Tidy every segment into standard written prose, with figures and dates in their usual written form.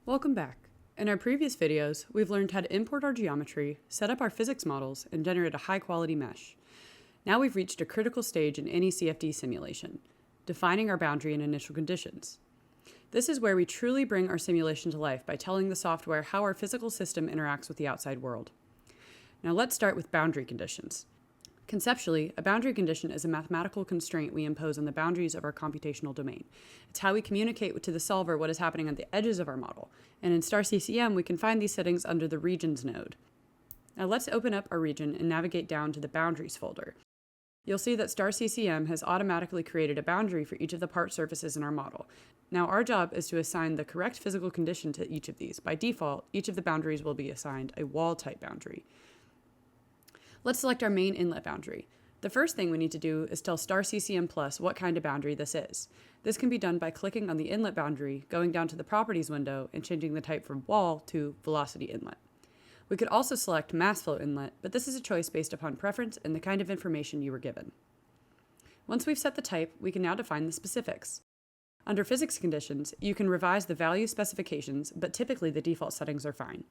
Welcome back. In our previous videos, we've learned how to import our geometry, set up our physics models, and generate a high-quality mesh. Now we've reached a critical stage in any CFD simulation, defining our boundary and initial conditions. This is where we truly bring our simulation to life by telling the software how our physical system interacts with the outside world. Now let's start with boundary conditions. Conceptually, a boundary condition is a mathematical constraint we impose on the boundaries of our computational domain. It's how we communicate to the solver what is happening on the edges of our model. And in STAR-CCM, we can find these settings under the Regions node. Now let's open up our region and navigate down to the Boundaries folder. You'll see that STAR-CCM has automatically created a boundary for each of the part surfaces in our model. Now our job is to assign the correct physical condition to each of these. By default, each of the boundaries will be assigned a wall-type boundary. Let's select our main inlet boundary. The first thing we need to do is tell STAR-CCM Plus what kind of boundary this is. This can be done by clicking on the inlet boundary, going down to the Properties window, and changing the type from wall to velocity inlet. We could also select mass flow inlet, but this is a choice based upon preference and the kind of information you were given. Once we've set the type, we can now define the specifics. Under physics conditions, you can revise the value specifications, but typically the default settings are fine.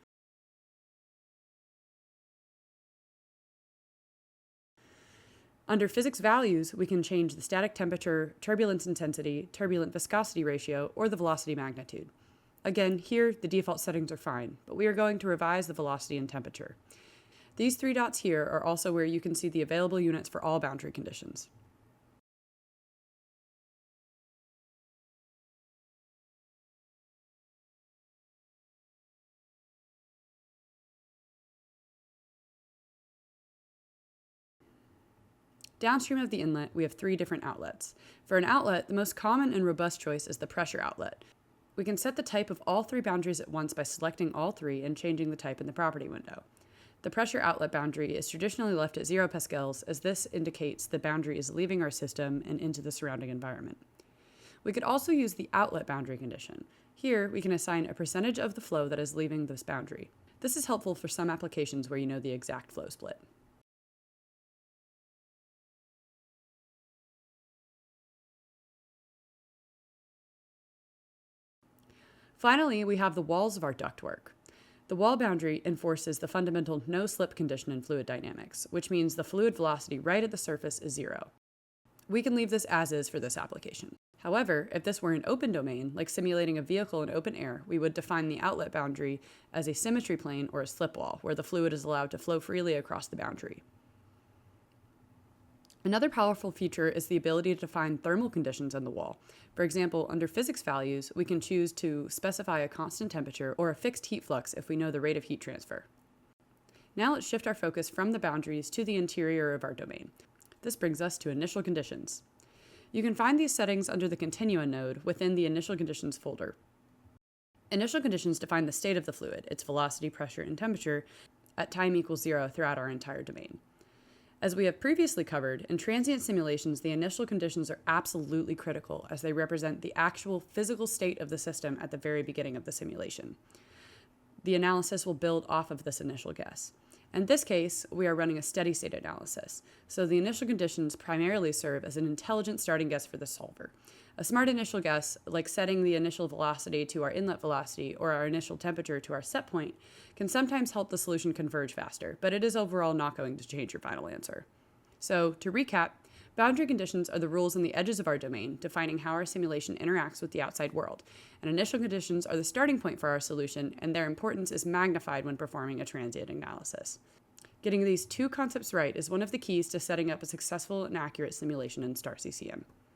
Under physics values, we can change the static temperature, turbulence intensity, turbulent viscosity ratio, or the velocity magnitude. Again, here the default settings are fine, but we are going to revise the velocity and temperature. These three dots here are also where you can see the available units for all boundary conditions. Downstream of the inlet, we have three different outlets. For an outlet, the most common and robust choice is the pressure outlet. We can set the type of all three boundaries at once by selecting all three and changing the type in the property window. The pressure outlet boundary is traditionally left at 0 pascals, as this indicates the boundary is leaving our system and into the surrounding environment. We could also use the outlet boundary condition. Here, we can assign a percentage of the flow that is leaving this boundary. This is helpful for some applications where you know the exact flow split. Finally, we have the walls of our ductwork. The wall boundary enforces the fundamental no-slip condition in fluid dynamics, which means the fluid velocity right at the surface is 0. We can leave this as is for this application. However, if this were an open domain, like simulating a vehicle in open air, we would define the outlet boundary as a symmetry plane or a slip wall, where the fluid is allowed to flow freely across the boundary. Another powerful feature is the ability to define thermal conditions on the wall. For example, under physics values, we can choose to specify a constant temperature or a fixed heat flux if we know the rate of heat transfer. Now let's shift our focus from the boundaries to the interior of our domain. This brings us to initial conditions. You can find these settings under the Continua node within the Initial Conditions folder. Initial conditions define the state of the fluid, its velocity, pressure, and temperature, at time equals 0 throughout our entire domain. As we have previously covered, in transient simulations, the initial conditions are absolutely critical as they represent the actual physical state of the system at the very beginning of the simulation. The analysis will build off of this initial guess. In this case, we are running a steady state analysis, so the initial conditions primarily serve as an intelligent starting guess for the solver. A smart initial guess, like setting the initial velocity to our inlet velocity or our initial temperature to our set point, can sometimes help the solution converge faster, but it is overall not going to change your final answer. So, to recap, boundary conditions are the rules on the edges of our domain, defining how our simulation interacts with the outside world, and initial conditions are the starting point for our solution, and their importance is magnified when performing a transient analysis. Getting these two concepts right is one of the keys to setting up a successful and accurate simulation in STAR-CCM.